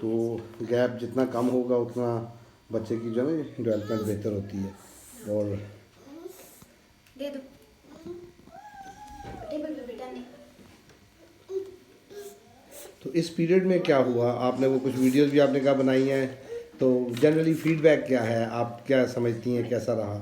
तो गैप जितना कम होगा उतना बच्चे की जो है डेवलपमेंट बेहतर होती है। और दे दो टेबल पे बेटा नहीं। तो इस पीरियड में क्या हुआ, आपने वो कुछ वीडियोस भी आपने कहा बनाई हैं, तो जनरली फीडबैक क्या है, आप क्या समझती हैं कैसा रहा?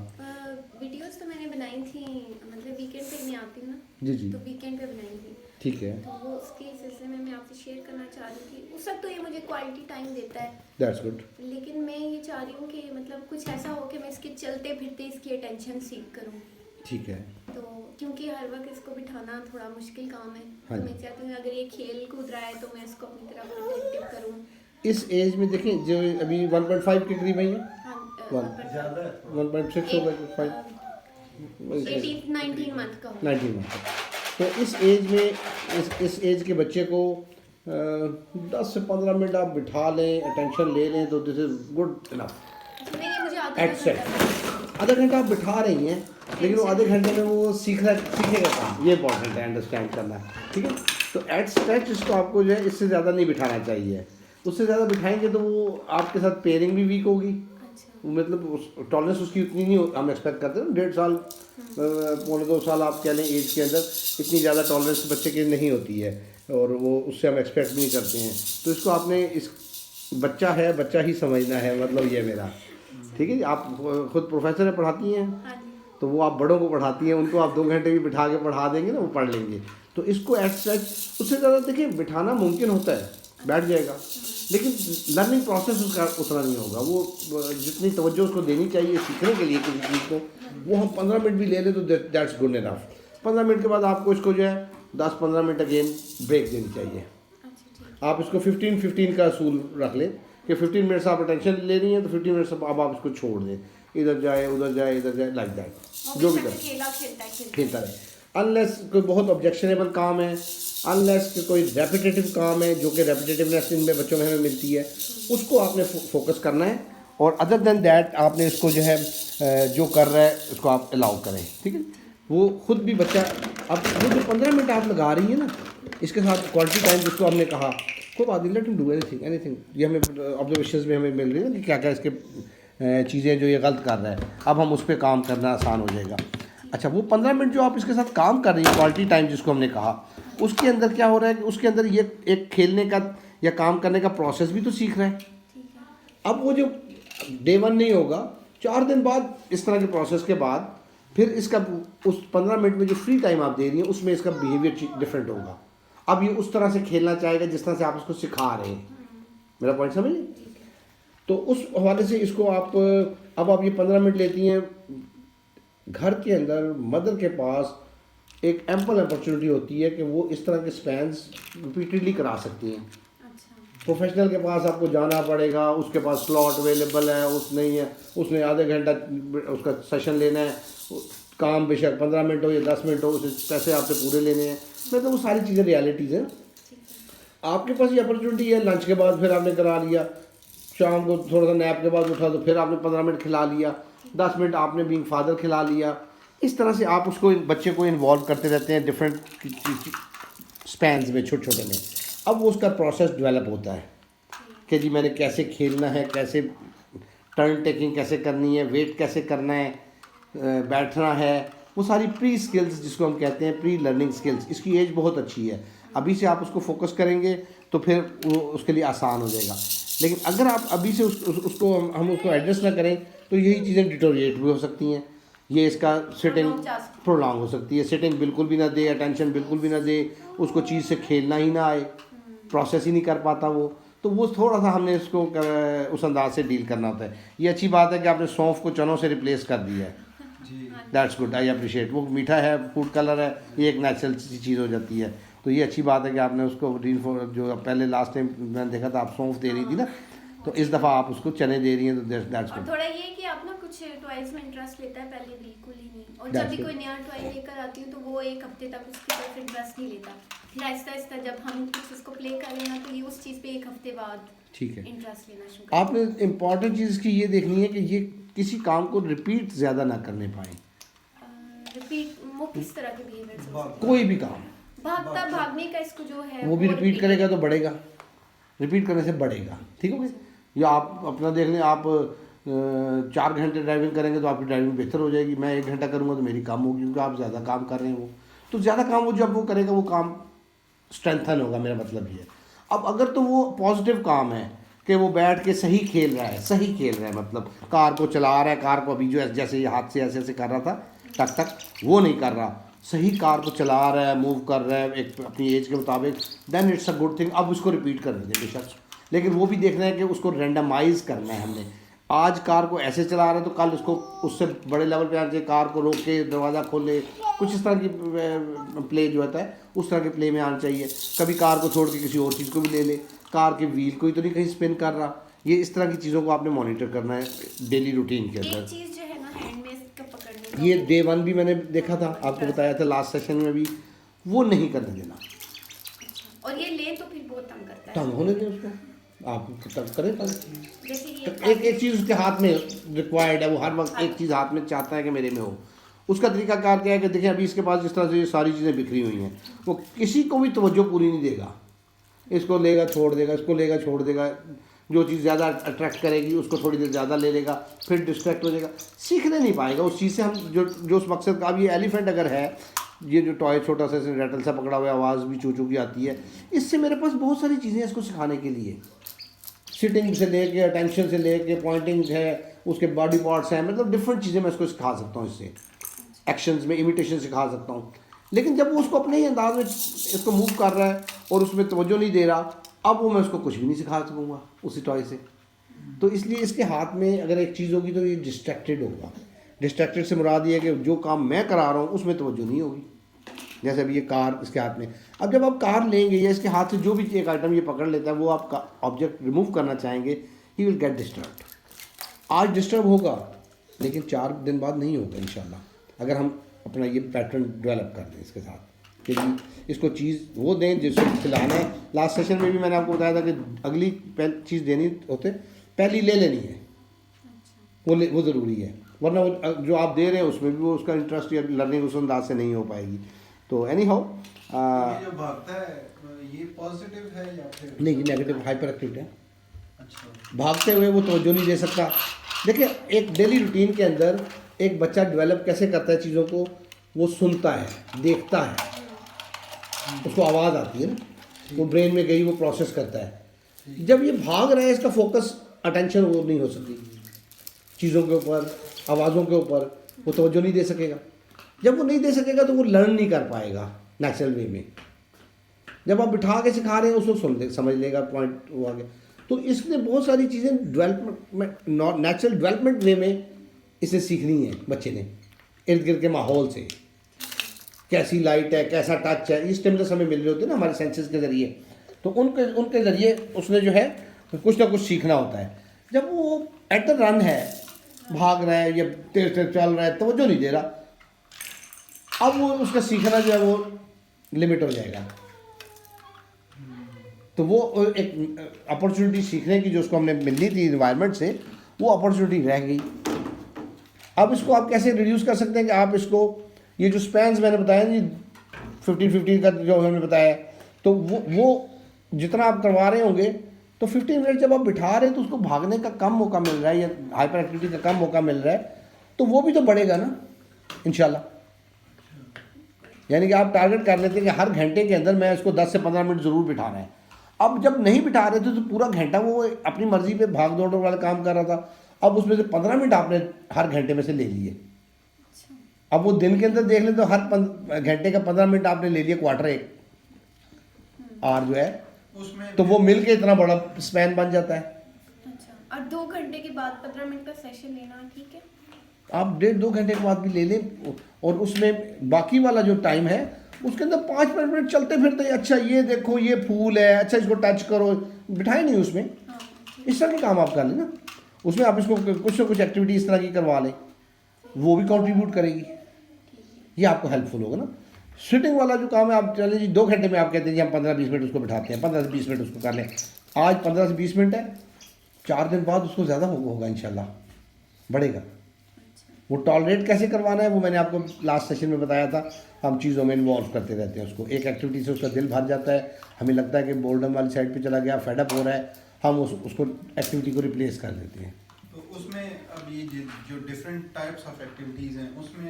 वीडियोस तो मैंने बनाई थी, मतलब वीकेंड पे नहीं आती हूँ ना, जी जी तो वीकेंड पे बनाई थी। ठीक है, तो वो उसके सिलसिले में मैं आपसे शेयर करना चाह रही थी। उस वक्त तो ये मुझे क्वालिटी टाइम देता है, दैट्स गुड। लेकिन मैं ये चाह रही हूँ कि मतलब कुछ ऐसा हो कि मैं इसके चलते फिरते इसकी अटेंशन सीख करूँ। ठीक है, तो क्योंकि हर वक्त इसको बिठाना थोड़ा मुश्किल काम है, हाँ तो जी। मैं चाहती हूँ अगर ये खेल कूद रहा है तो मैं इसको अपनी तरफ अट्रैक्टिव करूँ। इस एज में देखें जो अभी 1.5 के करीब है ये, हाँ, वन 1.6 होगा, 5 18 19 मंथ का हो। 19 मंथ। तो इस एज में इस एज के बच्चे को 10 से 15 मिनट आप बिठा लें, अटेंशन ले लें, तो दिस इज़ गुड इनफ। नहीं, ये मुझे आधा एट सेट घंटा आधा घंटा आप बिठा रही हैं, लेकिन वो आधे घंटे में वो सीखेगा काम, ये इंपॉर्टेंट है, अंडरस्टैंड करना, ठीक है। तो एट स्ट्रेच इसको आपको जो है इससे ज़्यादा नहीं बिठाना चाहिए। उससे ज़्यादा बिठाएंगे तो वो आपके साथ पेयरिंग भी वीक होगी, अच्छा। मतलब टॉलरेंस उसकी उतनी नहीं हम एक्सपेक्ट करते हैं। 1.5 साल 1.25 साल आप कह लें एज के अंदर इतनी ज़्यादा टॉलरेंस बच्चे की नहीं होती है, और वो उससे हम एक्सपेक्ट नहीं करते हैं। तो इसको आपने इस बच्चा है, बच्चा ही समझना है, मतलब ये मेरा, ठीक है जी। आप खुद प्रोफेसर है, पढ़ाती हैं, हाँ जी। तो वो आप बड़ों को पढ़ाती हैं, उनको आप 2 घंटे भी बिठा के पढ़ा देंगे ना, वो पढ़ लेंगे। तो इसको एट सच उससे ज़्यादा देखिए बिठाना मुमकिन होता है, बैठ जाएगा, लेकिन लर्निंग प्रोसेस उसका उतना नहीं होगा। वो जितनी तवज्जो उसको देनी चाहिए सीखने के लिए किसी चीज़ को, वो हम 15 मिनट भी ले लें तो दैट्स गुड इनफ। 15 मिनट के बाद आपको इसको जो है 10-15 मिनट अगेन ब्रेक देनी चाहिए। अच्छा ठीक आप इसको 15-15 का असूल रख लें कि 15 मिनट्स आप अटेंशन ले रही हैं, तो 15 मिनट्स अब आप इसको छोड़ दें, इधर जाए उधर जाए इधर जाए, लाइक दैट, है। जो वो भी भी करें खेलता रहे। अनलेस कोई बहुत ऑब्जेक्शनेबल काम है, अनलेस कोई रेपिटेटिव काम है, जो कि रेपिटेटिवनेस इनमें बच्चों में हमें मिलती है, उसको आपने फोकस करना है। और अदर देन दैट आपने इसको जो है जो कर रहा है उसको आप अलाउ करें, ठीक है। वो खुद भी बच्चा, अब वो जो 15 मिनट आप लगा रही हैं ना, इसके साथ क्वालिटी टाइम जिसको हमने कहा, कोई बात नहीं, लेट हिम डू एनीथिंग। ये हमें ऑब्जर्वेशंस में हमें मिल रही है ना कि क्या क्या इसके चीज़ें जो ये गलत कर रहा है, अब हम उस पर काम करना आसान हो जाएगा। अच्छा, वो 15 मिनट जो आप इसके साथ काम कर रही हैं, क्वालिटी टाइम जिसको हमने कहा, उसके अंदर क्या हो रहा है कि उसके अंदर ये एक खेलने का या काम करने का प्रोसेस भी तो सीख रहा है। ठीक है। अब वो जो डे 1 नहीं होगा, 4 दिन बाद इस तरह के प्रोसेस के बाद फिर इसका उस 15 मिनट में जो फ्री टाइम आप दे रही हैं उसमें इसका बिहेवियर डिफरेंट होगा। अब ये उस तरह से खेलना चाहेगा जिस तरह से आप इसको सिखा रहे हैं। मेरा पॉइंट समझिए? तो उस हवाले से इसको आप, अब आप ये 15 मिनट लेती हैं, घर के अंदर मदर के पास एक एम्पल अपॉर्चुनिटी होती है कि वो इस तरह के स्पैन्स रिपीटेडली करा सकती हैं। अच्छा। प्रोफेशनल के पास आपको जाना पड़ेगा, उसके पास स्लॉट अवेलेबल है, उस नहीं है, उसने आधे घंटा उसका सेशन लेना है, काम बेशक 15 मिनट हो या 10 मिनट हो, उसे पैसे आपसे पूरे लेने हैं, मतलब वो सारी चीज़ें रियलिटीज़ हैं। आपके पास ये अपॉर्चुनिटी है, लंच के बाद फिर आपने करा लिया, शाम को थोड़ा सा नैप के बाद उठा तो फिर आपने 15 मिनट खिला लिया, 10 मिनट आपने बीइंग फादर खिला लिया। इस तरह से आप उसको बच्चे को इन्वॉल्व करते रहते हैं डिफरेंट स्पैन्स में, छोटे छोटे में। अब वो उसका प्रोसेस डेवलप होता है कि जी मैंने कैसे खेलना है, कैसे टर्न टेकिंग कैसे करनी है, वेट कैसे करना है, बैठना है, वो सारी प्री स्किल्स जिसको हम कहते हैं, प्री लर्निंग स्किल्स। इसकी एज बहुत अच्छी है, अभी से आप उसको फोकस करेंगे तो फिर वो उसके लिए आसान हो जाएगा। लेकिन अगर आप अभी से उसको हम उसको एडजस्ट ना करें तो यही चीज़ें डिटोरिएट भी हो सकती हैं। ये इसका सिटिंग प्रोलॉन्ग हो सकती है, सिटिंग बिल्कुल भी ना दे, अटेंशन बिल्कुल भी ना दे, उसको चीज़ से खेलना ही ना आए, प्रोसेस ही नहीं कर पाता वो, तो वो थोड़ा सा हमने इसको उस अंदाज से डील करना होता है। ये अच्छी बात है कि आपने सौंफ को चनों से रिप्लेस कर दिया है, दैट्स गुड, आई अप्रिशिएट। वो मीठा है, फूड कलर है, ये एक नेचुरल चीज़ हो जाती है, तो ये अच्छी बात है कि आपने उसको जो पहले लास्ट टाइम मैंने देखा था आप सौंफ दे रही थी ना, तो इस दफ़ा आप उसको चने दे रही हैं, तो दैट्स और गुड। थोड़ा ये कि आप ना कुछ टॉयज में इंटरेस्ट लेता है, पहले बिल्कुल ही नहीं, और जब That's भी good. कोई नया टॉय लेकर आती हूँ तो वो एक हफ्ते तक उसकी तरफ इंटरेस्ट नहीं लेता, फिर आहिस्ता आहिस्ता जब हम कुछ उसको प्ले कर लेना तो ये उस चीज़ पे एक हफ्ते बाद ठीक है, इंटरेस्ट लेना शुरू करता आपने इम्पॉर्टेंट चीज़ की ये देखनी है कि ये किसी काम को रिपीट ज़्यादा ना करने पाए, है। रिपीट वो किस तरह के बिहेवियर कोई भी काम भागता भागने का इसको जो है वो भी रिपीट करेगा तो बढ़ेगा। रिपीट करने से बढ़ेगा। ठीक हो गया। या आप अपना देख लें, आप 4 घंटे ड्राइविंग करेंगे तो आपकी ड्राइविंग बेहतर हो जाएगी। मैं 1 घंटा करूँगा तो मेरी कम होगी, क्योंकि आप ज़्यादा काम कर रहे हैं। वो तो ज़्यादा काम वो जब वो करेगा वो काम स्ट्रेंथन होगा, मेरा मतलब ये है। अब अगर तो वो पॉजिटिव काम है कि वो बैठ के सही खेल रहा है, सही खेल रहा है, मतलब कार को चला रहा है, कार को अभी जो जैसे ये हाथ से ऐसे ऐसे कर रहा था टक टक, वो नहीं कर रहा, सही कार को चला रहा है, मूव कर रहा है एक अपनी एज के मुताबिक, then it's a good thing. अब उसको रिपीट कर देते बेशक, लेकिन वो भी देखना है कि उसको रेंडमाइज करना है हमने। आज कार को ऐसे चला रहे हैं तो कल उसको उससे बड़े लेवल पे आना चाहिए, कार को रोक के दरवाज़ा खोले, कुछ इस तरह की प्ले जो होता है उस तरह के प्ले में आना चाहिए। कभी कार को छोड़ के किसी और चीज़ को भी ले ले, कार के व्हील को ही तो नहीं कहीं स्पिन कर रहा। ये इस तरह की चीज़ों को आपने मॉनिटर करना है डेली रूटीन के एक अंदर। चीज़ जो है ना हैंड में इसका पकड़ने का, ये डे 1 भी मैंने देखा था, आपको बताया था लास्ट सेशन में भी, वो नहीं करने देना। और ये ले तो फिर बहुत तंग करता है। तंग होने दें उसको, आप तंग करें तंग। जैसे ये तो एक चीज़ उसके हाथ में रिक्वायर्ड है, वो हर वक्त एक चीज़ हाथ में चाहता है कि मेरे में हो। उसका तरीका कार क्या है कि देखिए अभी इसके पास जिस तरह से ये सारी चीज़ें बिखरी हुई हैं, वो किसी को भी तवज्जो पूरी नहीं देगा। इसको लेगा छोड़ देगा, इसको लेगा छोड़ देगा, जो चीज़ ज़्यादा अट्रैक्ट करेगी उसको थोड़ी देर ज़्यादा ले लेगा, फिर डिस्ट्रैक्ट हो जाएगा, सीखने नहीं पाएगा उस चीज़ से। हम जो उस मकसद का, अब ये एलिफेंट अगर है, ये जो टॉय छोटा सा रैटल सा पकड़ा हुआ है, आवाज़ भी चू चू की आती है, इससे मेरे पास बहुत सारी चीज़ें हैं इसको सिखाने के लिए। सिटिंग से लेके, अटेंशन से लेके, पॉइंटिंग है, उसके बॉडी पार्ट्स हैं, मतलब डिफरेंट चीज़ें मैं इसको सिखा सकता हूँ इससे। एक्शंस में इमिटेशन सिखा सकता हूँ। लेकिन जब वो उसको अपने ही अंदाज में इसको मूव कर रहा है और उसमें तवज्जो नहीं दे रहा, अब वो मैं उसको कुछ भी नहीं सिखा सकूँगा उसी टॉय से। तो इसलिए इसके हाथ में अगर एक चीज़ होगी तो ये डिस्ट्रैक्टेड होगा। डिस्ट्रैक्टेड से मुराद ये है कि जो काम मैं करा रहा हूँ उसमें तवज्जो नहीं होगी। जैसे अभी ये कार इसके हाथ में, अब जब आप कार लेंगे या इसके हाथ से जो भी एक आइटम ये पकड़ लेता है, वो आप ऑब्जेक्ट रिमूव करना चाहेंगे, ही विल गेट डिस्टर्ब। आज डिस्टर्ब होगा लेकिन 4 दिन बाद नहीं होगा इंशाल्लाह, अगर हम अपना ये पैटर्न डेवलप कर दें इसके साथ कि जी इसको चीज़ वो दें जिसको खिलाना है। लास्ट सेशन में भी मैंने आपको बताया था कि अगली चीज़ देनी होते पहली ले लेनी है, वो ज़रूरी है, वरना वो जो आप दे रहे हैं उसमें भी वो उसका इंटरेस्ट या लर्निंग उस अंदाज से नहीं हो पाएगी। तो एनी हाउ ये जो भागता है ये पॉजिटिव है या फिर नहीं, ये नेगेटिव हाइपर एक्टिव है। अच्छा, भागते हुए वो तवज्जो नहीं दे सकता। देखिए एक डेली रूटीन के अंदर एक बच्चा डेवलप कैसे करता है चीज़ों को, वो सुनता है, देखता है, उसको आवाज़ आती है ना, वो ब्रेन में गई, वो प्रोसेस करता है। जब ये भाग रहा है इसका फोकस अटेंशन वो नहीं हो सकती चीज़ों के ऊपर, आवाज़ों के ऊपर, वो तवज्जो नहीं दे सकेगा। जब वो नहीं दे सकेगा तो वो लर्न नहीं कर पाएगा नेचुरल वे में। जब आप बिठा के सिखा रहे हैं उसको समझ लेगा, पॉइंट वो आगे। तो इसने बहुत सारी चीज़ें डेवलपमेंट नेचुरल डेवलपमेंट वे में इसे सीखनी है बच्चे ने, इर्द गिर्द के माहौल से, कैसी लाइट है, कैसा टच है, ये स्टिमुलस हमें मिल रहे होते हैं ना हमारे सेंसेस के ज़रिए। तो उनके ज़रिए उसने जो है कुछ ना कुछ सीखना होता है। जब वो एट द रन है, भाग रहा है या तेज तेज चल रहा है, तवज्जो नहीं दे रहा, अब वो उसका सीखना जो है वो लिमिट हो जाएगा। तो वो एक अपॉर्चुनिटी सीखने की जो उसको हमने मिलनी थी इन्वायरमेंट से, वो अपॉर्चुनिटी रह गई। अब इसको आप कैसे रिड्यूस कर सकते हैं कि आप इसको, ये जो स्पैन्स मैंने बताया जी 15-15 का जो हमने बताया, तो वो जितना आप करवा रहे होंगे तो 15 मिनट जब आप बिठा रहे हैं तो उसको भागने का कम मौका मिल रहा है या हाइपर एक्टिविटी का कम मौका मिल रहा है, तो वो भी तो बढ़ेगा ना इंशाल्लाह। यानी कि आप टारगेट कर लेते हैं कि हर घंटे के अंदर मैं इसको 10 से 15 मिनट ज़रूर बिठाना है। अब जब नहीं बिठा रहे थे तो पूरा घंटा वो अपनी मर्जी पे भाग दौड़ वाला काम कर रहा था, अब उसमें से 15 मिनट आपने हर घंटे में से ले लिए। अब वो दिन के अंदर देख लें तो हर घंटे का 15 मिनट आपने ले लिया, क्वार्टर एक आवर जो है, उसमें तो वो मिल के इतना बड़ा स्पैन बन जाता है। अच्छा, और 2 घंटे के बाद 15 मिनट का सेशन लेना ठीक है? आप 1.5-2 घंटे के बाद भी ले लें, और उसमें बाकी वाला जो टाइम है उसके अंदर 5 मिनट चलते फिरते, अच्छा ये देखो ये फूल है, अच्छा इसको टच करो, बिठाए नहीं उसमें, हाँ, इस तरह के काम आप कर लें ना। उसमें आप इसको कुछ ना कुछ एक्टिविटी इस तरह की करवा लें, वो भी कंट्रीब्यूट करेगी, ये आपको हेल्पफुल होगा ना। सिटिंग वाला जो काम है, आप चले जी 2 घंटे में आप कहते हैं जी हम 15-20 मिनट उसको बिठाते हैं, 15 से 20 मिनट उसको कर लें। आज 15 से 20 मिनट है, 4 दिन बाद उसको ज़्यादा होगा इंशाल्लाह, बढ़ेगा, वो टॉलरेट कैसे करवाना है वो मैंने आपको लास्ट सेशन में बताया था। हम चीज़ों में इन्वॉल्व करते रहते हैं उसको, एक एक्टिविटी से उसका दिल भर जाता है, हमें लगता है कि बोर्डम वाली साइड पे चला गया, फेडअप हो रहा है, हम उसको एक्टिविटी को रिप्लेस कर देते हैं। तो उसमें अब ये जो डिफरेंट टाइप्स ऑफ एक्टिविटीज़ हैं उसमें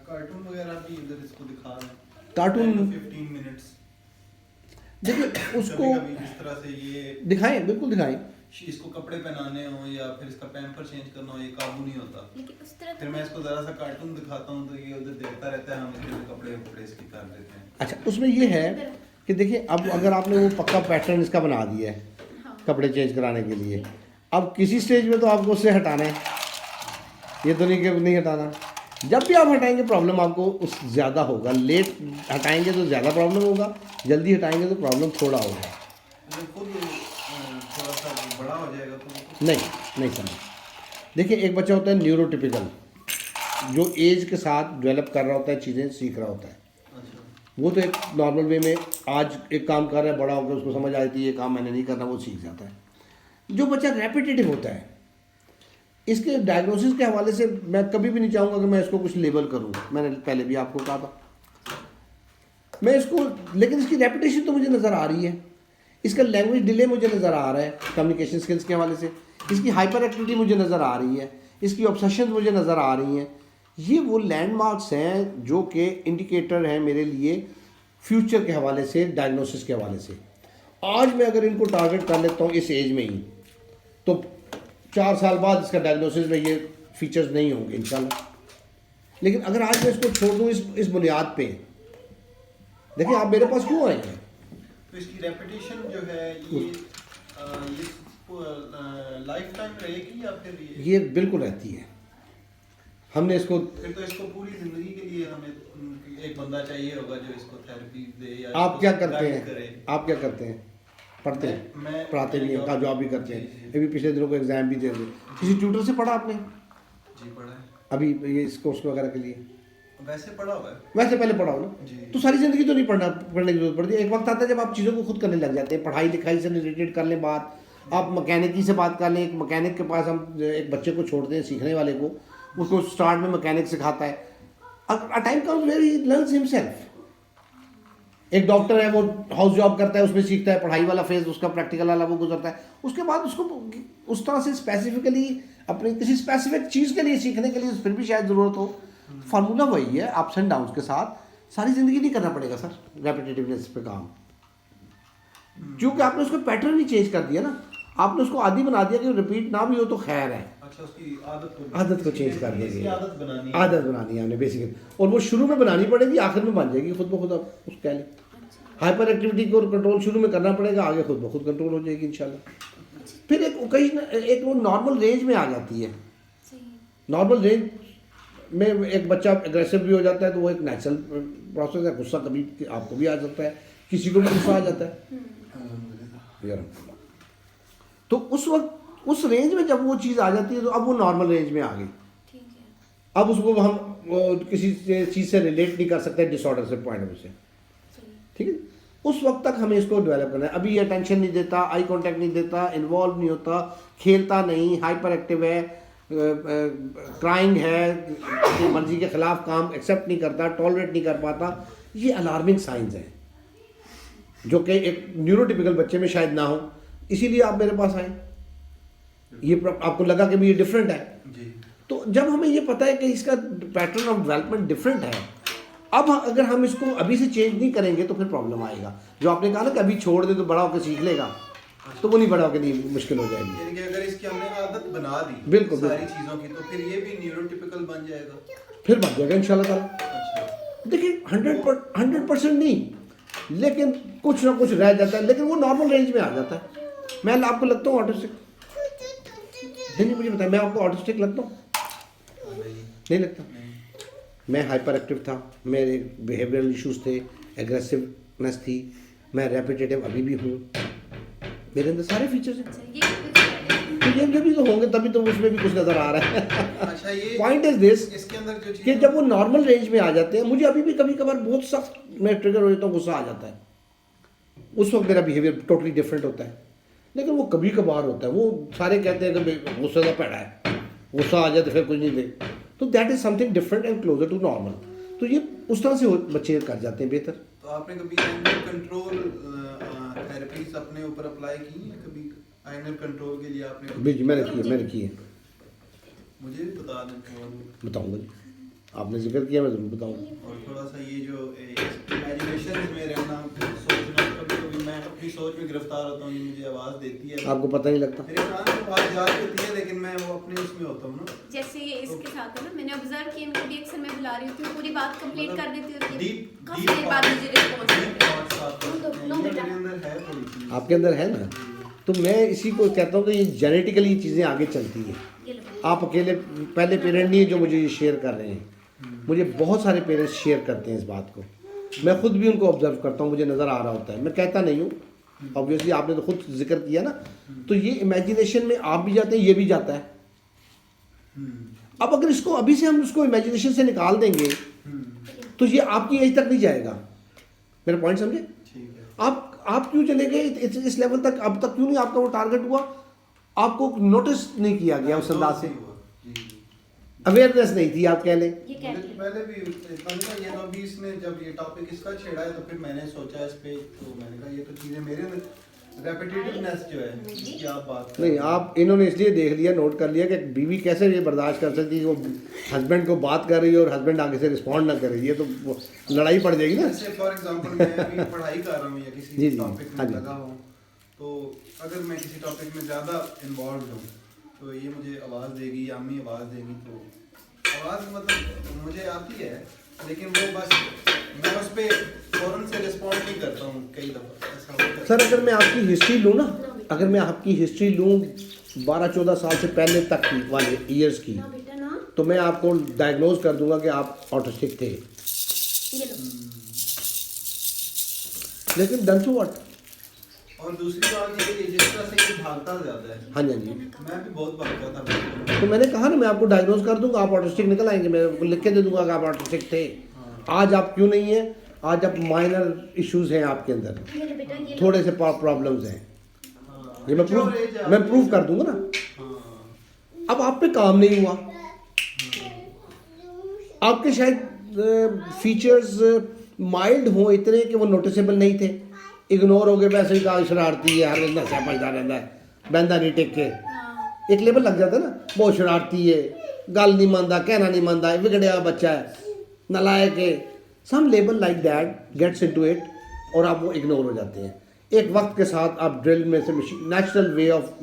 कार्टून वगैरह भी अगर इसको दिखा रहे हैं, कार्टून 15 मिनट्स देखिए उसको कभी इस तरह से ये दिखाएं, बिल्कुल दिखाएं। इसको कपड़े पहनाने हो या फिर इसका पैम्पर चेंज करना हो, ये काबू नहीं होता। लेकिन उस तरह फिर मैं इसको ज़रा सा कार्टून दिखाता हूँ तो ये उधर देखता रहता है, हम इसके कपड़े इसके कर देते हैं। अच्छा, उसमें ये है कि देखिए अब अगर आपने वो पक्का पैटर्न इसका बना दिया है कपड़े चेंज कराने के लिए, अब किसी स्टेज में तो आपको उससे हटाना है, ये तो नहीं कि नहीं हटाना। जब भी आप हटाएंगे प्रॉब्लम आपको उस ज़्यादा होगा, लेट हटाएंगे तो ज़्यादा प्रॉब्लम होगा, जल्दी हटाएंगे तो प्रॉब्लम थोड़ा होगा। जब खुद थोड़ा सा बड़ा हो जाएगा तो नहीं समझ। देखिए एक बच्चा होता है न्यूरोटिपिकल, जो एज के साथ डेवलप कर रहा होता है, चीज़ें सीख रहा होता है। अच्छा, वो तो एक नॉर्मल वे में आज एक काम कर रहा है, बड़ा होकर उसको समझ आती है ये काम मैंने नहीं करना, वो सीख जाता है। जो बच्चा रेपिटेटिव होता है, इसके डायग्नोसिस के हवाले से मैं कभी भी नहीं चाहूँगा कि मैं इसको कुछ लेबल करूँ, मैंने पहले भी आपको कहा था मैं इसको, लेकिन इसकी रेपिटेशन तो मुझे नज़र आ रही है, इसका लैंग्वेज डिले मुझे नज़र आ रहा है कम्युनिकेशन स्किल्स के हवाले से, इसकी हाइपर एक्टिविटी मुझे नज़र आ रही है, इसकी ऑब्सेशन मुझे नज़र आ रही हैं। ये वो लैंडमार्क्स हैं जो कि इंडिकेटर हैं मेरे लिए फ्यूचर के हवाले से, डायग्नोसिस के हवाले से। आज मैं अगर इनको टारगेट कर लेता हूँ इस एज में ही, तो 4 साल बाद इसका डायग्नोसिस में ये फीचर्स नहीं होंगे इंशाल्लाह। लेकिन अगर आज मैं इसको छोड़ दूँ इस बुनियाद पे, देखिए आप मेरे पास क्यों आए हैं, तो इसकी रेपिटेशन जो है ये लाइफ टाइम रहेगी या फिर ये बिल्कुल रहती है। हमने इसको, फिर तो इसको पूरी जिंदगी के लिए हमें एक बंदा चाहिए होगा जो इसको थेरेपी दे या आप क्या करते guide हैं, करे। आप क्या करते हैं, पढ़ते हैं, मैं पढ़ाते भी हैं, का जॉब भी करते जी, हैं, जी। अभी पिछले दिनों को एग्जाम भी दे रहे। किसी ट्यूटर से पढ़ा आपने जी पढ़ा है, अभी ये इस कोर्स वगैरह के लिए? वैसे पढ़ा हुआ है वैसे पहले पढ़ा हो ना, जी। तो सारी ज़िंदगी तो नहीं पढ़ने की जरूरत पड़ती है। एक वक्त आता है जब आप चीज़ों को खुद करने लग जाते हैं, पढ़ाई लिखाई से रिलेटेड कर लें बात, आप मैकेनिकी से बात कर लें। एक मैकेनिक के पास हम एक बच्चे को छोड़ते हैं सीखने वाले को, उसको स्टार्ट में मैकेनिक सिखाता है, a time comes where he learns himself. एक डॉक्टर है वो हाउस जॉब करता है, उसमें सीखता है, पढ़ाई वाला फेज उसका प्रैक्टिकल वाला वो गुजरता है, उसके बाद उसको उस तरह से स्पेसिफिकली अपनी किसी स्पेसिफिक चीज़ के लिए सीखने के लिए फिर भी शायद ज़रूरत हो। फार्मूला वही है, अप्स एंड डाउन्स के साथ सारी ज़िंदगी नहीं करना पड़ेगा सर रेपिटेटिवनेस पे काम, क्योंकि आपने उसको पैटर्न ही चेंज कर दिया ना, आपने उसको आदी बना दिया कि रिपीट ना भी हो तो खैर है। अच्छा, उसकी आदत को चेंज कर देंगे, इसकी आदत बनानी है। आदत बनानी है हमने बेसिकली, और वो शुरू में बनानी पड़ेगी, आखिर में बन जाएगी खुद ब खुद। आप उस कह लें हाइपर एक्टिविटी को कंट्रोल शुरू में करना पड़ेगा, आगे खुद ब खुद कंट्रोल हो जाएगी इंशाल्लाह। फिर एक ओकेजन एक वो नॉर्मल रेंज में आ जाती है। नॉर्मल रेंज में एक बच्चा एग्रेसिव भी हो जाता है तो वो एक नेचुरल प्रोसेस है। गुस्सा कभी आपको भी आ सकता है, किसी को भी गुस्सा आ जाता है। तो उस वक्त उस रेंज में जब वो चीज़ आ जाती है तो अब वो नॉर्मल रेंज में आ गई। अब उसको हम किसी चीज़ से रिलेट नहीं कर सकते डिसऑर्डर से पॉइंट ऑफ व्यू से, ठीक है। उस वक्त तक हमें इसको डेवलप करना है। अभी ये अटेंशन नहीं देता, आई कांटेक्ट नहीं देता, इन्वॉल्व नहीं होता, खेलता नहीं, हाइपर एक्टिव है, क्राइंग है, अपनी मर्जी के ख़िलाफ़ काम एक्सेप्ट नहीं करता, टॉलरेट नहीं कर पाता, ये अलार्मिंग साइंस हैं जो कि एक न्यूरोटिपिकल बच्चे में शायद ना हो, इसीलिए आप मेरे पास आए। ये आपको लगा कि भी ये डिफरेंट है जी। तो जब हमें ये पता है कि इसका पैटर्न ऑफ डेवलपमेंट डिफरेंट है, अब अगर हम इसको अभी से चेंज नहीं करेंगे तो फिर प्रॉब्लम आएगा। जो आपने कहा ना कि अभी छोड़ दे तो बड़ा होकर सीख लेगा, तो वो नहीं बड़ा होकर नहीं, मुश्किल हो जाएगी। यानी कि अगर इसकी हमने आदत बना दी बिल्कुल, सारी बिल्कुल। चीज़ों की, तो फिर ये भी न्यूरोटिपिकल बन जाएगा। फिर बन जाएगा इंशाल्लाह ताला। अच्छा, देखिए 100% नहीं, लेकिन कुछ ना कुछ रह जाता है, लेकिन वो नॉर्मल रेंज में आ जाता है। मैं आपको लगता हूँ ऑटिस्टिक? नहीं, मुझे बताया, मैं आपको ऑटिस्टिक लगता हूँ? नहीं लगता। मैं हाइपर एक्टिव था, मेरे बिहेवियरल इश्यूज थे, एग्रेसिवनेस थी, मैं रेपिटेटिव अभी भी हूँ, मेरे अंदर सारे फीचर्स हैं। तो ये भी तो होंगे तभी तो उसमें भी कुछ नज़र आ रहा है। अच्छा, ये पॉइंट इज दिस इसके अंदर जो कि चीज़ जब वो नॉर्मल रेंज में आ जाते हैं, मुझे अभी भी कभी कभार बहुत सख्त मैं ट्रिगर हो जाता हूँ, गुस्सा आ जाता है, उस वक्त मेरा बिहेवियर टोटली डिफरेंट होता है, लेकिन वो कभी कभार होता है। वो सारे कहते हैं कि गुस्सा का पैड़ा है, गुस्सा आ जाए तो फिर कुछ नहीं दे, तो that is something different and closer to normal. तो ये उस तरह से बच्चे कर जाते हैं बेहतर। तो आपने कभी आइनर कंट्रोल थेरेपीज अपने ऊपर अप्लाई की है कभी? आइनर कंट्रोल के लिए आपने जी मैंने की है। मुझे भी बता दें थोड़ा बहुत। बताऊँगा जी, आपने जिक्र किया मैं ज़रूर बताऊँगा। और थोड़ा सा ये जो इमेजिनेशन में रहना, सोचना, कभी कभी मैं अपनी सोच में गिरफ्तार होता हूँ, ये मुझे आवाज़ देती है, आपको पता नहीं लगता? मेरे कान में आवाज़ जा रही होती है लेकिन मैं वो अपने उसमें होता हूँ ना। जैसे ये इसके साथ है ना, मैंने ऑब्जर्व किया, इनको भी अक्सर मैं बुला रही होती हूँ, पूरी बात कंप्लीट कर देती होती है, डीप काफी देर बाद मुझे रिस्पॉन्स आपके अंदर है ना, तो मैं इसी को कहता हूँ कि ये जेनेटिकली ये चीज़ें आगे चलती हैं। आप अकेले पहले पेरेंट नहीं है जो मुझे ये शेयर कर रहे हैं, मुझे बहुत सारे पेरेंट्स शेयर करते हैं इस बात को। मैं खुद भी उनको ऑब्जर्व करता हूँ, मुझे नज़र आ रहा होता है, मैं कहता नहीं हूँ, ऑब्वियसली आपने तो खुद जिक्र किया ना। तो ये इमेजिनेशन में आप भी जाते हैं, ये भी जाता है। अब अगर इसको अभी से हम उसको इमेजिनेशन से निकाल देंगे तो ये आपकी एज तक नहीं जाएगा। मेरा पॉइंट समझे? आप क्यों चले गए इस लेवल तक? अब तक क्यों नहीं आपका वो टारगेट हुआ? आपको नोटिस नहीं किया गया उस अंदाज से, अवेयरनेस नहीं थी, आप कह लें। पहले भी इतना नहीं था, ये तो अभी इसने जब ये टॉपिक इसका छेड़ा है तो फिर मैंने सोचा इस पे, तो मैंने कहा ये तो चीज़ें मेरे अंदर रेपिटेटिवनेस जो है इसकी आप बात नहीं, आप इन्होंने इसलिए देख लिया, नोट कर लिया कि बीवी कैसे ये बर्दाश्त कर सकती है वो हस्बैंड को बात कर रही है और हस्बैंड आगे से रिस्पॉन्ड ना करे, ये तो लड़ाई पड़ जाएगी ना। जैसे फॉर एग्जांपल मैं अभी पढ़ाई कर रहा हूँ या किसी टॉपिक में लगा हूँ, तो अगर मैं किसी टॉपिक में ज़्यादा इन्वॉल्व हूँ तो ये मुझे आवाज़ देगी या अम्मी आवाज़ देगी, तो आवाज़ मतलब मुझे आती है लेकिन वो बस मैं उस पर फ़ौरन से रिस्पॉन्ड नहीं करता हूँ, कई दफ़ा ऐसा होता है। सर अगर मैं आपकी हिस्ट्री लूँ ना, अगर मैं आपकी हिस्ट्री लूँ 12-14 साल से पहले तक की वाले ईयर्स की, तो मैं आपको डायग्नोज कर दूंगा कि आप ऑटिस्टिक थे। लेकिन डन टू व्हाट? और दूसरी बात ये कि जिस तरह से ये भागता ज़्यादा है, हाँ जी हाँ जी, मैं भी बहुत भागता था। तो मैंने कहा ना मैं आपको डायग्नोज कर दूंगा, आप ऑटिस्टिक निकल आएंगे, मैं आपको लिख के दे दूंगा कि आप ऑटिस्टिक थे। आज आप क्यों नहीं है? आज आप माइनर इश्यूज हैं आपके अंदर, थोड़े से प्रॉब्लम्स हैं, ये मैं प्रूव कर दूंगा ना। अब आप पे काम नहीं हुआ, आपके शायद फीचर्स माइल्ड हों इतने कि वो नोटिसेबल नहीं थे, इग्नोर हो गए, वैसे ही कहा शरारती है, हर रोज नशा पड़ता रहता है, बंदा नहीं टेक के, एक लेवल लग जाता है ना, बहुत शरारती है, गल नहीं मानता, कहना नहीं मानता, बिगड़िया बच्चा है, नलायक है, some level like that gets into it, और आप वो इग्नोर हो जाते हैं। एक वक्त के साथ आप ड्रिल में से मशीन,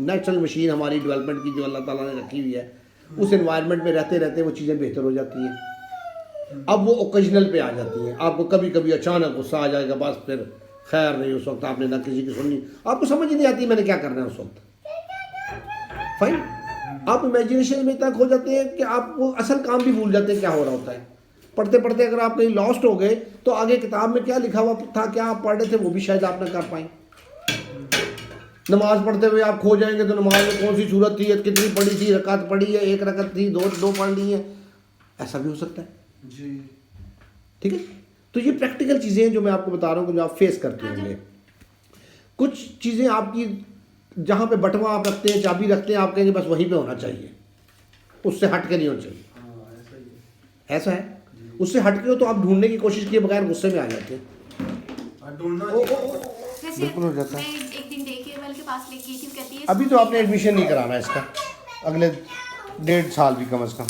नेचुरल मशीन हमारी डेवलपमेंट की जो अल्लाह ताला ने रखी हुई है, उस एनवायरनमेंट में रहते रहते वो चीज़ें बेहतर हो जाती हैं। अब वो ओकेजनल पे आ जाती हैं, आपको कभी कभी अचानक गुस्सा आ जाएगा, बस फिर खैर नहीं, उस वक्त आपने ना किसी की सुननी, आपको समझ ही नहीं आती मैंने क्या करना है उस वक्त। फाइन, आप इमेजिनेशन में इतना खो जाते हैं कि आप वो असल काम भी भूल जाते हैं क्या हो रहा होता है। पढ़ते पढ़ते अगर आप कहीं लॉस्ट हो गए तो आगे किताब में क्या लिखा हुआ था, क्या आप पढ़ रहे थे, वो भी शायद आप ना कर पाए। नमाज पढ़ते हुए आप खो जाएंगे तो नमाज में कौन सी सूरत थी, कितनी पढ़ी थी, रकात पढ़ी है, एक रकात थी, दो पढ़ ली है, ऐसा भी हो सकता है जी। ठीक है। तो ये प्रैक्टिकल चीज़ें हैं जो मैं आपको बता रहा हूँ कि जो आप फेस करते होंगे। कुछ चीज़ें आपकी जहाँ पे बटवा आप रखते हैं, चाबी रखते हैं, आप कहेंगे बस वहीं पे होना चाहिए, उससे हट के नहीं होना चाहिए, ऐसा ही है। ऐसा है। उससे हट के हो तो आप ढूंढने की कोशिश किए बगैर गुस्से में आ जाते हैं, ढूंढना बिल्कुल हो जाता है। मैं एक दिन डे केयर के पास लेके गई थी, वो कहती है अभी तो आपने एडमिशन नहीं कराना इसका, अगले 1.5 साल भी कम अज़ कम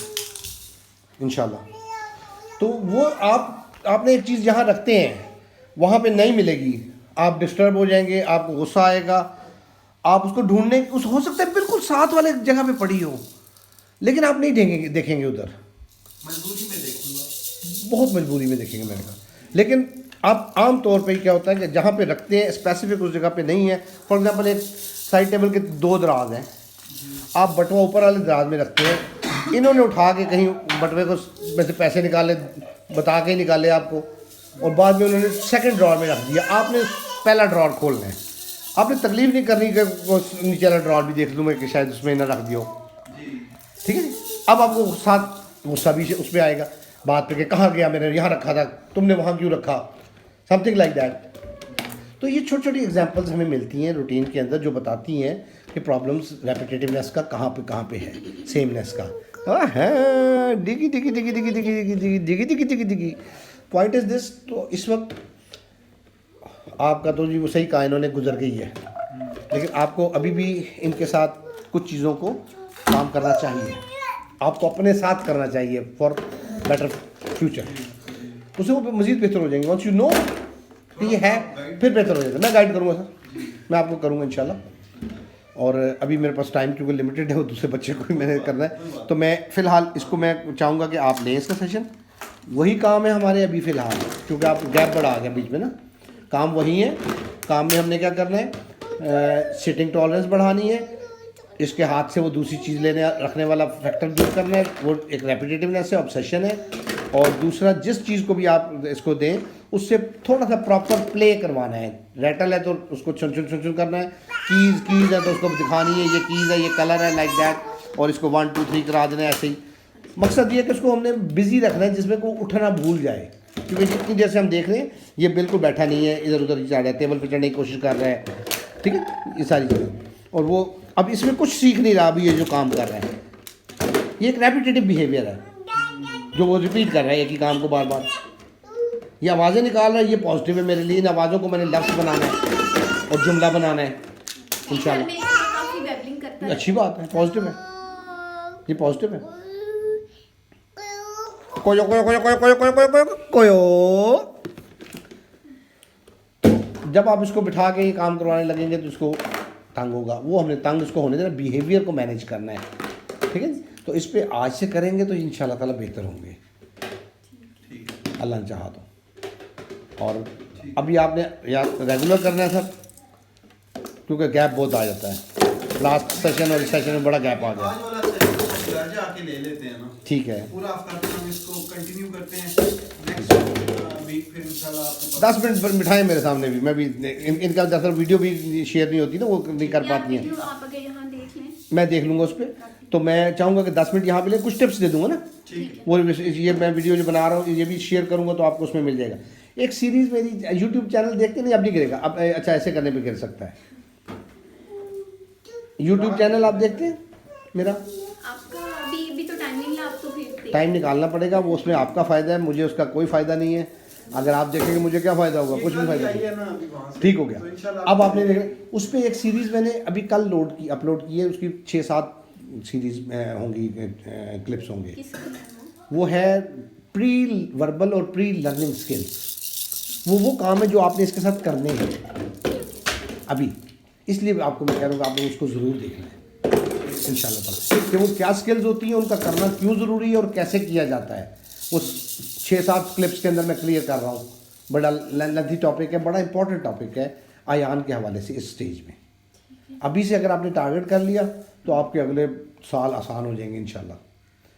इंशाल्लाह। तो वो आपने एक चीज़ जहाँ रखते हैं वहाँ पे नहीं मिलेगी, आप डिस्टर्ब हो जाएंगे, आपको गुस्सा आएगा, आप उसको ढूंढने उस हो सकता है बिल्कुल साथ वाले जगह पे पड़ी हो, लेकिन आप नहीं देखेंगे उधर, मजबूरी में देखूंगा, बहुत मजबूरी में देखेंगे मैंने कहा। लेकिन आप आम तौर पे क्या होता है कि जहाँ पे रखते हैं स्पेसिफिक उस जगह पे नहीं है। फॉर एग्जांपल एक साइड टेबल के 2 दराज हैं, आप बटवा ऊपर वाले दराज में रखते हैं, इन्होंने उठा के कहीं बटवे को में से पैसे निकाले, बता के ही निकाले आपको, और बाद में उन्होंने सेकंड ड्रॉर में रख दिया। आपने पहला ड्रॉर खोलना है, आपने तकलीफ नहीं करनी कि वो नीचे वाला ड्रॉर भी देख लूँ मैं कि शायद उसमें ना रख दियो, ठीक है। अब आपको साथ गुस्सा भी उस पर आएगा बात पे कि कहाँ गया, मैंने यहाँ रखा था, तुमने वहाँ क्यों रखा, समथिंग लाइक दैट। तो ये छोटी छोटी एग्जांपल्स हमें मिलती हैं रूटीन के अंदर जो बताती हैं कि प्रॉब्लम्स रेपिटेटिवनेस का कहाँ पे है, सेमनेस का डिगी डिगी डिगी डिगी डिगी डिगी डिगी डिगी डिगी डिगी डिगी। पॉइंट इज दिस, तो इस वक्त आपका तो जी वो सही कहा इन्होंने, गुजर गई है, लेकिन आपको अभी भी इनके साथ कुछ चीज़ों को काम करना चाहिए, आपको अपने साथ करना चाहिए फॉर बेटर फ्यूचर। उससे वो मज़ीद बेहतर हो जाएंगे। वंस यू नो कि ये है, फिर बेहतर हो जाएगा। मैं गाइड करूँगा सर, मैं आपको करूँगा इंशाल्लाह। और अभी मेरे पास टाइम क्योंकि लिमिटेड है, वो दूसरे बच्चे को भी मैंने करना है, तो मैं फ़िलहाल इसको मैं चाहूँगा कि आप लें इसका सेशन। वही काम है हमारे अभी फ़िलहाल, क्योंकि आप गैप बड़ा आ गया बीच में ना, काम वही है। काम में हमने क्या करना है, सिटिंग टॉलरेंस बढ़ानी है, इसके हाथ से वो दूसरी चीज़ लेने रखने वाला फैक्टर दूर करना है, वो एक रेपिटेटिवनेस है, ऑब्सेशन है। और दूसरा, जिस चीज़ को भी आप इसको दें उससे थोड़ा सा प्रॉपर प्ले करवाना है। रेटल है तो उसको चुन चुन चुन चुन करना है, कीज़ है तो उसको दिखानी है, ये कीज़ है, ये कलर है, लाइक दैट, और इसको 1 2 3 करा देना है ऐसे ही। मकसद ये है कि उसको हमने बिज़ी रखना है जिसमें को उठना भूल जाए, क्योंकि जितनी देर से हम देख रहे हैं ये बिल्कुल बैठा नहीं है, इधर उधर जा रहा है, टेबल पर चढ़ने की कोशिश कर रहा है, ठीक है, ये सारी चीज़ें। और वो अब इसमें कुछ सीख नहीं रहा अभी, ये जो काम कर रहा है ये एक रेपिटेटिव बिहेवियर है जो वो रिपीट कर रहा है एक ही काम को बार बार। ये आवाज़ें निकाल रहा है, ये पॉजिटिव है मेरे लिए। इन आवाज़ों को मैंने लफ्ज़ बनाना है और जुमला बनाना है इंशाल्लाह। काफी बैबलिंग करता है, अच्छी बात है, पॉजिटिव है, ये पॉजिटिव है। कोयो कोयो कोयो कोयो कोयो कोयो कोयो कोयो। जब आप इसको बिठा के ये काम करवाने लगेंगे तो इसको तंग होगा, वो हमने तंग इसको होने देना, बिहेवियर को मैनेज करना है, ठीक है। तो इस पे आज से करेंगे तो इंशाल्लाह ताला बेहतर होंगे, अल्लाह ने चाहा तो। और अभी आपने या रेगुलर करना है सर, क्योंकि गैप बहुत आ जाता है, लास्ट सेशन और इस सेशन में बड़ा गैप आ गया। आज वाला सेशन घर जाके ले लेते हैं ना, ठीक है, पूरा हफ्ता तक हम इसको कंटिन्यू करते हैं। नेक्स्ट वीक फिर इंशाल्लाह आपको 10 मिनट पर बिठाएं मेरे सामने भी, मैं भी इनका दरअसल वीडियो भी शेयर नहीं होती ना, वो नहीं कर पाती हैं, आप अगर यहाँ देख लें मैं देख लूँगा उस पर। तो मैं चाहूँगा कि 10 मिनट यहाँ पे ले, कुछ टिप्स दे दूँगा ना, वो ये मैं वीडियो जो बना रहा हूँ ये भी शेयर करूँगा तो आपको उसमें मिल जाएगा। एक सीरीज़ मेरी यूट्यूब चैनल देखते नहीं, अब नहीं गिरेगा अब, अच्छा ऐसे करने पे गिर सकता है। यूट्यूब चैनल आप देखते हैं मेरा? आपका अभी तो टाइम नहीं है, आप तो फिर टाइम निकालना पड़ेगा, वो उसमें आपका फ़ायदा है, मुझे उसका कोई फ़ायदा नहीं है। अगर आप देखेंगे मुझे क्या फ़ायदा होगा, कुछ भी फ़ायदा नहीं। ठीक हो गया, अब आपने देखा उस पर एक सीरीज़ मैंने अभी कल अपलोड की है, उसकी 6-7 सीरीज़ होंगी, क्लिप्स होंगे। वो है प्री वर्बल और प्री लर्निंग स्किल्स। वो काम है जो आपने इसके साथ करने हैं अभी, इसलिए आपको मैं कह रहा हूँ आपने उसको ज़रूर देखना है इंशाल्लाह ताला, कि वो क्या स्किल्स होती हैं, उनका करना क्यों ज़रूरी है और कैसे किया जाता है। उस 6-7 क्लिप्स के अंदर मैं क्लियर कर रहा हूँ। बड़ा लेंथी टॉपिक है, बड़ा इंपॉर्टेंट टॉपिक है आयान के हवाले से इस स्टेज में। अभी से अगर आपने टारगेट कर लिया तो आपके अगले साल आसान हो जाएंगे इंशाल्लाह,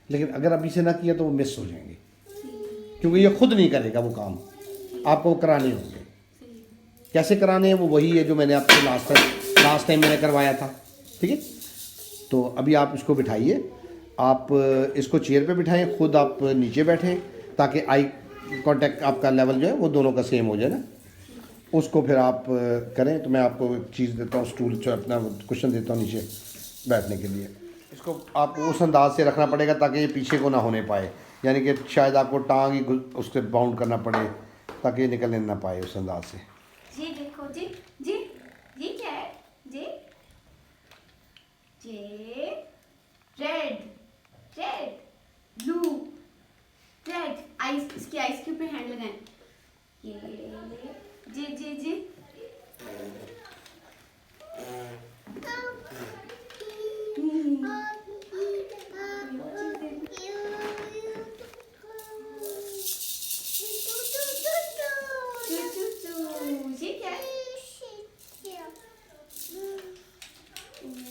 लेकिन अगर अभी से ना किया तो वो मिस हो जाएंगे, क्योंकि ये खुद नहीं करेगा वो काम, आपको कराने होंगे। कैसे कराने हैं वो वही है जो मैंने आपको लास्ट टाइम मैंने करवाया था, ठीक है। तो अभी आप इसको बिठाइए, आप इसको चेयर पे बिठाएं, खुद आप नीचे बैठें, ताकि आई कांटेक्ट आपका लेवल जो है वो दोनों का सेम हो जाए ना। उसको फिर आप करें। तो मैं आपको एक चीज़ देता हूँ, स्टूल जो अपना कुशन देता हूँ नीचे बैठने के लिए। इसको आपको उस अंदाज से रखना पड़ेगा ताकि ये पीछे को ना होने पाए, यानी कि शायद आपको टांग ही उससे बाउंड करना पड़े ताकि ये निकलने ना पाए उस अंदाज से। जी देखो जी जी, ये क्या है जी? जे red red blue red, eyes, इसकी आइस के ऊपर हैंड लगाएं। ये जी जी जी ये क्या है?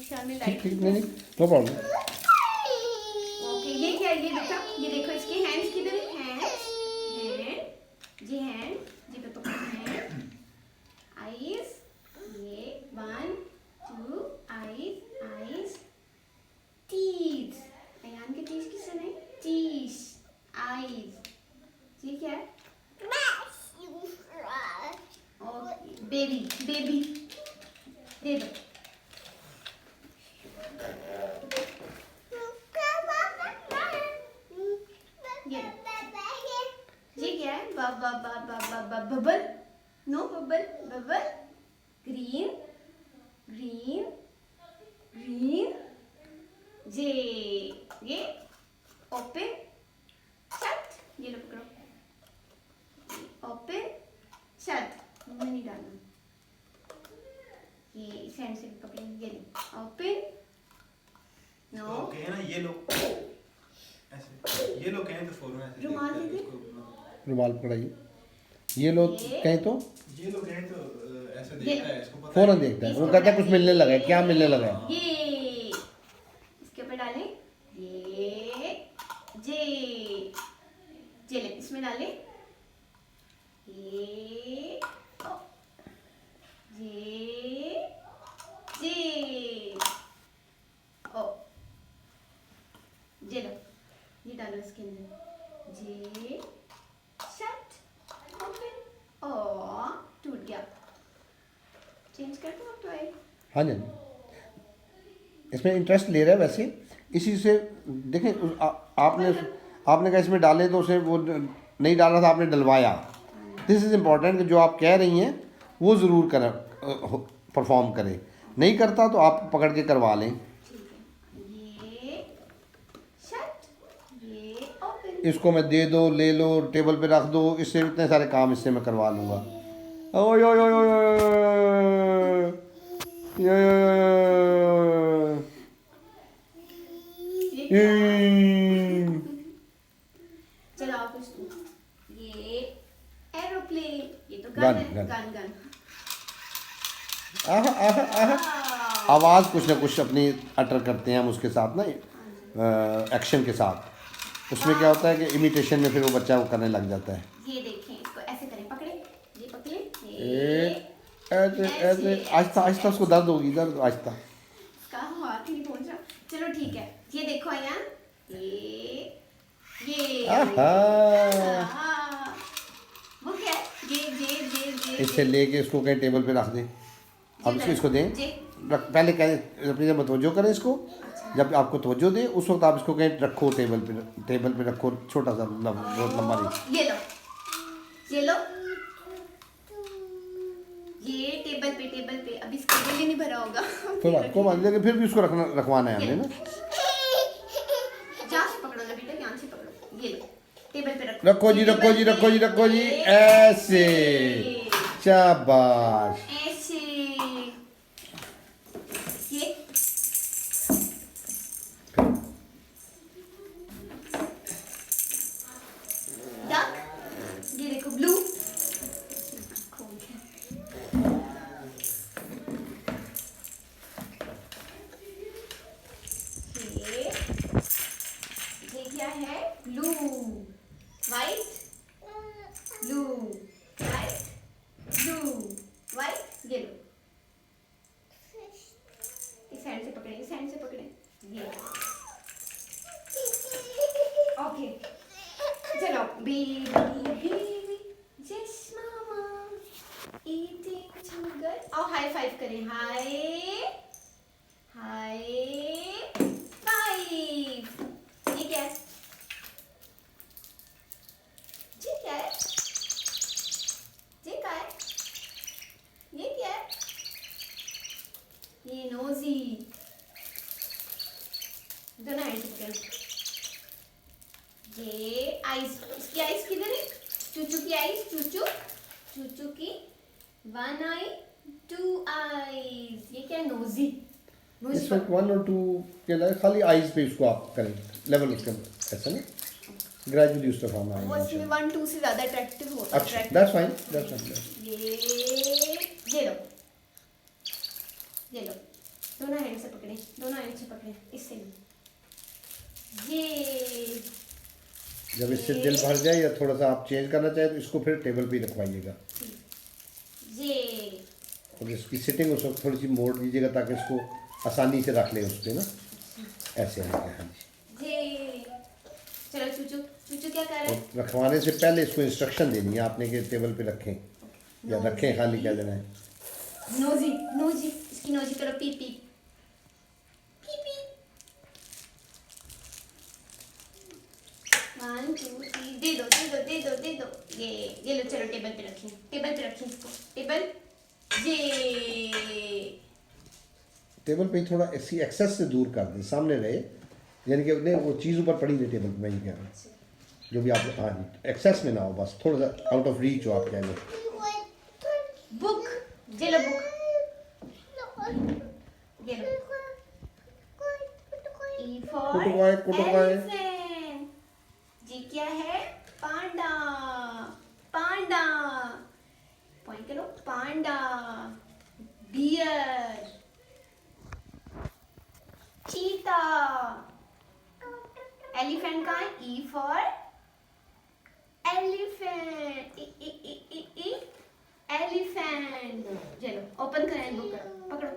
शामिल ठीक नहीं नो प्रॉब्लम। ओके, ये क्या है? ये बच्चा, ये देखो इसके हैंड्स किधर है? हैंड जी पकड़ो, हैंड आईज, ये 1 2 आईज टीथ। अयान के टीथ किससे नहीं? टीथ आईज, ये क्या है? ओके, बेबी दे दो। bubble. No bubble. Bubble. Green. Green. Green. J. ये open. Shut. ये लो पकड़ो. Open. Shut. मुंह में नहीं डालना. ये इस हैंड से पकड़ेंगे. ये लो. Open. No. ओके है ना, ये लो ऐसे, ये लो कहें तो फौरन ऐसे रुमाल देखता है दे दे। इसको। रुमाल पकड़ाइए। ये लो कहें तो ये लो कहें तो ऐसे देखता है, इसको पता फौरन है। देखता है, वो कहता है कुछ मिलने लगा है, क्या मिलने लगा है। ये इसके ऊपर डालें. ये जे जे ले इसमें डालें. ये ओ, जे ओ जे लो. ये डालो इसके अंदर. जे शट ओपन. ओ टूट गया. चेंज कर दो अब तो आए. हाँ जी, इसमें इंटरेस्ट ले रहा है वैसे, इसी से देखें आपने कहा इसमें डाले तो उसे वो नहीं डाला था, आपने डलवाया. दिस इज़ इम्पॉर्टेंट कि जो आप कह रही हैं वो ज़रूर करें, परफॉर्म करें. नहीं करता तो आप पकड़ के करवा लें. ठीक है. ये शट. ये ओपन. इसको मैं दे दो, ले लो, टेबल पे रख दो, इससे इतने सारे काम इससे मैं करवा लूँगा. ओय ओय ओय ओय ओय ओय ओय ये क्या? ओय. चलो आप कुछ दो. ये एरोप्लेन. ये तो गन, गन है. गन. Gun gun. आहा आहा आहा. आवाज़ कुछ ना कुछ अपनी अटर करते हैं हम उसके साथ ना, एक्शन के साथ. उसमें क्या होता है कि इमिटेशन में फिर वो बच्चा वो करने लग जाता है. ये देखें, इसको ऐसे करें. पकड़े. ये पकड़े. ऐसे ऐसे आहिस्ता आहिस्ता उसको दर्द होगी, दर्द आहिस्ता. इसका हाथ ही नहीं पहुंचा. चलो ठीक है. ये देखो अयान. ये आहा. हाँ. वो क्या है? ये इससे लेके इसको कहीं टेबल पे रख दें. अब इसको दें. पहले कहें अपनी जब तवज्जो करें इसको. जब आपको तवज्जो दे उस वक्त आप इसको कहीं रखो, टेबल पे रखो, छोटा सा, बहुत लंबा नहीं. ये लो. ये लो. ये टेबल पे अभी इसका बिल ही नहीं भरा होगा. कोई बात, लेकिन फिर भी उसको रखवाना है हमने ना. जहाँ से पकड़ो ना बेटा, यहाँ से पकड़ो. ये लो. टेबल पे रखो. रखो जी, रखो जी, रखो जी, रखो जी. ऐसे. शाबाश. ऐसे. ये डक. ये देखो ब्लू. ये क्या है? Blue white. Blue white. Blue white. ये लो. इस हैंड से पकड़े, इस हैंड से पकड़े. ये ओके. चलो. बेबी जस्ट मामा ईटिंग शुगर. आओ हाई फाइव करें. High five. ये क्या है? ये क्या है? ये क्या है? ये क्या है? ये नोजी. दोनों हैंड से पकड़ो. ये आइस. इसकी आइस किधर है? चूचू की आइस. चूचू की 1 आई 2 आईज. ये क्या है? नोजी. इसमें 1 और 2 के लिए खाली आइज पे इसको आप करें, लेवल उसके ऐसा ना, ग्रेजुअली उस तरफ आना वो इसमें 1 2 से ज्यादा अट्रैक्टिव होता है. अच्छा, दैट्स फाइन. ये लो. ये लो. दोनों हैंड से पकड़े. इससे लो. ये जब इससे दिल भर जाए या थोड़ा सा आप चेंज करना चाहें तो इसको फिर टेबल पे ही रखवाइएगा. ये और इसकी सिटिंग उस वक्त थोड़ी सी मोड़ दीजिएगा ताकि इसको आसानी से रख ले उस पर ना. ऐसे आएगा. हाँ जी. ये चलो. चूचू क्या कर रहे हैं? और रखवाने से पहले इसको इंस्ट्रक्शन देनी है आपने कि टेबल पे रखें या रखें, खाली क्या देना है. नोजी. इसकी नोजी करो. P P. 1 1 2 3 दे दो दे दो दे दो दे दो। ये लो चलो टेबल पे रखिए, टेबल पे रखिए इसको, टेबल। ये टेबल पे ही थोड़ा ऐसी एक्सेस से दूर कर दें, सामने रहे, यानी कि नहीं वो चीज़ ऊपर पड़ी रहे टेबल पे, मैं ये कह रहा हूँ जो भी आप, हाँ जी, एक्सेस में ना हो, बस थोड़ा सा आउट ऑफ रीच हो आप कह लो। बुक, ये लो बुक, ये लो। E for कुटुकाए। elephant। जी क्या है? पांडा, पांडा। पॉइंट करो, पांडा। बियर, चीता। एलिफेंट का E for elephant, E elephant. चलो ओपन करें बुक, पकड़ो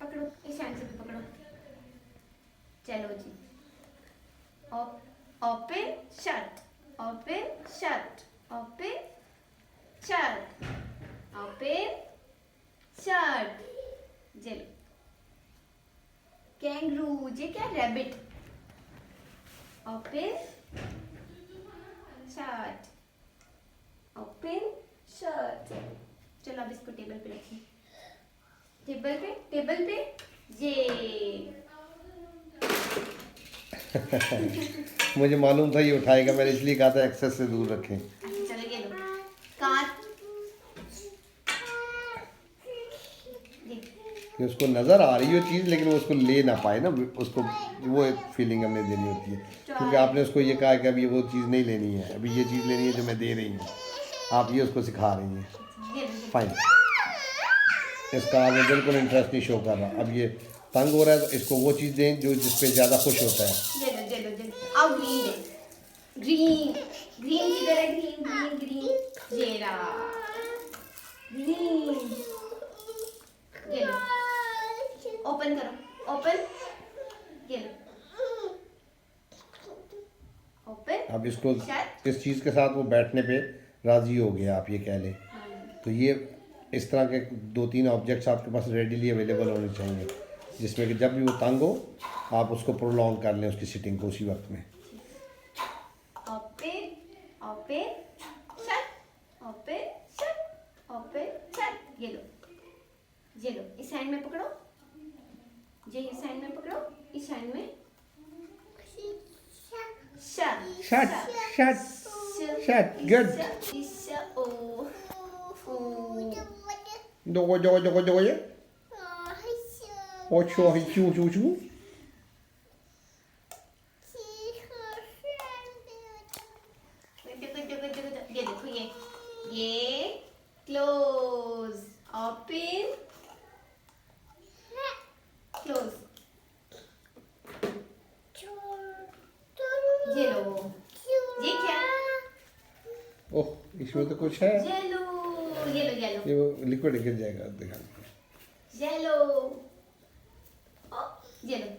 पकड़ो, इस हैंड से भी पकड़ो। चलो जी, open shut, open shut, open shut, open shut. चलो कैंगरू, ये क्या? Rabbit. Open shut, open shut. चलो अब इसको टेबल पे रखिए, टेबल पे, टेबल पे। ये मुझे मालूम था ये उठाएगा, मैंने इसलिए कहा था एक्सेस से दूर रखें। चलो ये लो कार। कि उसको नज़र आ रही हो चीज़ लेकिन वो उसको ले ना पाए ना, उसको वो एक फीलिंग हमें देनी होती है, क्योंकि आपने उसको ये कहा कि अभी वो चीज़ नहीं लेनी है, अभी ये चीज़ लेनी है जो मैं दे रही हूँ, आप ये उसको सिखा रही हैं। फाइन, इसका आगे बिल्कुल इंटरेस्ट नहीं शो कर रहा, अब ये तंग हो रहा है तो इसको वो चीज़ दें जो जिस पे ज़्यादा खुश होता है। अब ग्रीन दे, ग्रीन, ग्रीन किधर है? ग्रीन ग्रीन ग्रीन, ये रहा ग्रीन। ये लो, ओपन करो, ओपन, ये लो, ओपन। अब इसको इस चीज़ के साथ वो बैठने पे राज़ी हो गया, आप ये कह लें। तो ये इस तरह के 2-3 ऑब्जेक्ट्स आपके पास रेडीली अवेलेबल होने चाहिए, जिसमें कि जब भी वो तंग हो आप उसको प्रोलॉन्ग कर लें उसकी सिटिंग को उसी वक्त में। Open, open, shut, open, shut, open, shut. ये लो, ये लो, इस हैंड में पकड़ो, ये इस हैंड में पकड़ो, इस हैंड में shut, shut shut shut, good. Dogo dogo dogo dogo ye. Ocho hichu hichu hichu. ये देखो, ये क्लोज, ओपन, क्लोज। ये लो, ये क्या? ओह, इसमें तो कुछ है। येलो, ये लो, येलो, ये वो लिक्विड गिर जाएगा, देखा। Yellow, yellow.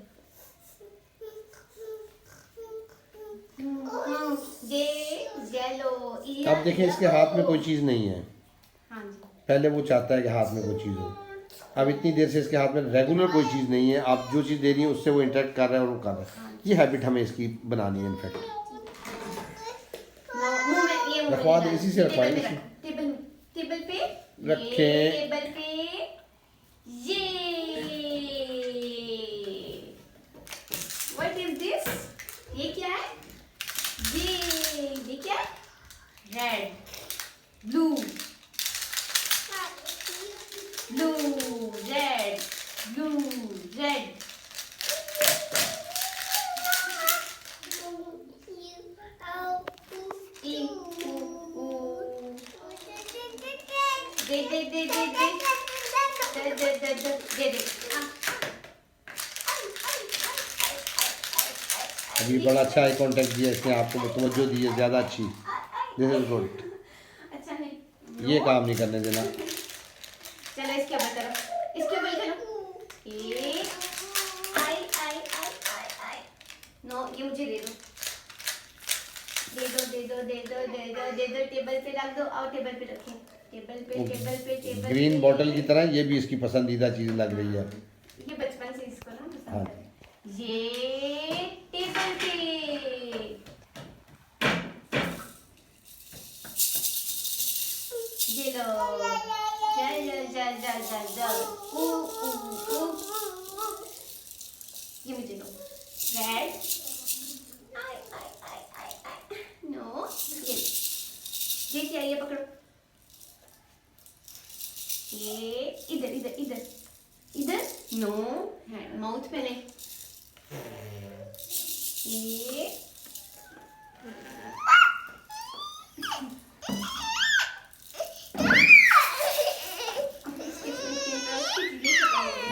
ये येलो। अब देखिए इसके हाथ में कोई चीज़ नहीं है, हाँ जी, पहले वो चाहता है कि हाथ में कोई चीज़ हो, अब इतनी देर से इसके हाथ में रेगुलर कोई चीज़ नहीं है, आप जो चीज़ दे रही हैं उससे वो इंटरेक्ट कर रहा है और वो कर रहा है। ये हैबिट हमें इसकी बनानी है इनफैक्ट। मुंह में, ये रखवा दो, इसी से रखवाएं। टेबल, टेबल पे रखें। टेबल पे ये। What is this? ये क्या है? ये क्या है? Red, blue, blue, red, blue, red. दे दे दे दे दे दे दे दे दे दे। अभी बड़ा अच्छा आई कांटेक्ट दिया इसने, आपको तवज्जो दी है ज़्यादा अच्छी। This is good. अच्छा नहीं, ये काम नहीं करने देना। चलो इसके ऊपर करो, इसके ऊपर करो। ये आई आई आई आई आई। नो, ये मुझे दे दो, दे दो दे दो दे दो दे दो दे दो। टेबल पे रख दो, आओ टेबल पे रखें, टेबल पे टेबल पे टेबल। ग्रीन बॉटल की तरह ये भी इसकी पसंदीदा चीज़ लग रही है। ये बचपन से इसको ना पसंद हाँ। है। ये टेबल पे, रेड, नो, ये क्या है, ये पकड़ो, ये इधर इधर इधर इधर, नो, हैंड माउथ पे नहीं, ये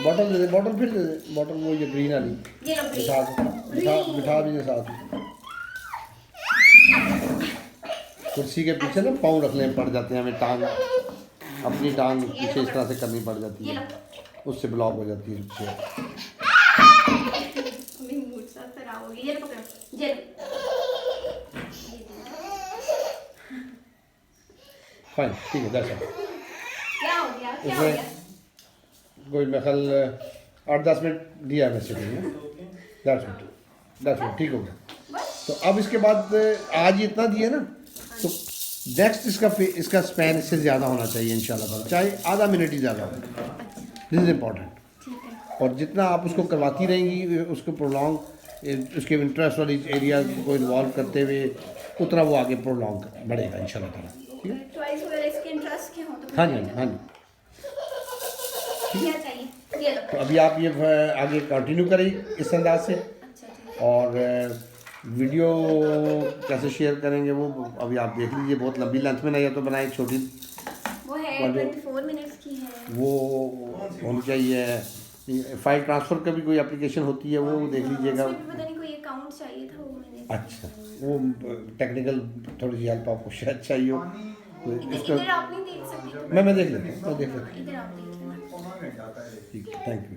बॉटल दे दे, बॉटल फिर दे दे, बॉटल वो ये ग्रीन वाली ये लो बिठा बिठा भी दे साथ में। कुर्सी के पीछे ना पाँव रखने पड़ जाते हैं हमें, टांग अपनी टांग पीछे इस तरह से करनी पड़ जाती है, उससे ब्लॉक हो जाती है चेयर। मेरी मूड सा खराब हो गया, ये लो पकड़ो, ये लो, फाइन ठीक है, दैट्स ऑल। क्या हो गया, क्या हो गया? कोई मैं कल 8-10 मिनट दिया मैं सीटिंग, दैट्स इट, ठीक हो गया। तो अब इसके बाद आज इतना दिया ना, तो नेक्स्ट इसका स्पैन इससे ज़्यादा होना चाहिए इंशाल्लाह, चाहे आधा मिनट ही ज़्यादा हो, दिस इज़ इम्पॉर्टेंट। ठीक है, और जितना आप उसको करवाती रहेंगी, उसको प्रोलॉन्ग, उसके इंटरेस्ट वाली एरिया को इन्वॉल्व करते हुए, उतना वो आगे प्रोलॉन्ग बढ़ेगा इंशाल्लाह ताला, ठीक है। टॉयज वगैरह इसके इंटरेस्ट के हो तो हाँ जी हाँ जी। क्या चाहिए, ये लो, तो अभी आप ये आगे कंटिन्यू करें इस अंदाज से, अच्छा ठीक, और वीडियो कैसे शेयर करेंगे वो अभी आप देख लीजिए, बहुत लंबी लेंथ में नहीं है तो बनाए, छोटी वो है और जो- 24 मिनट्स की है, वो होनी चाहिए। फाइल ट्रांसफ़र का भी कोई एप्लीकेशन होती है, वो देख लीजिएगा। उसमें भी पता नहीं कोई अकाउंट चाहिए था, वो मैंने अच्छा, वो टेक्निकल थोड़ी सी हेल्प आपको शायद चाहिए हो, तो इधर उसका इधर आप नहीं देख सकते, मैं देख लेता हूँ, मैं देख लेता हूँ, इधर आप देख लेना। ठीक है, थैंक यू।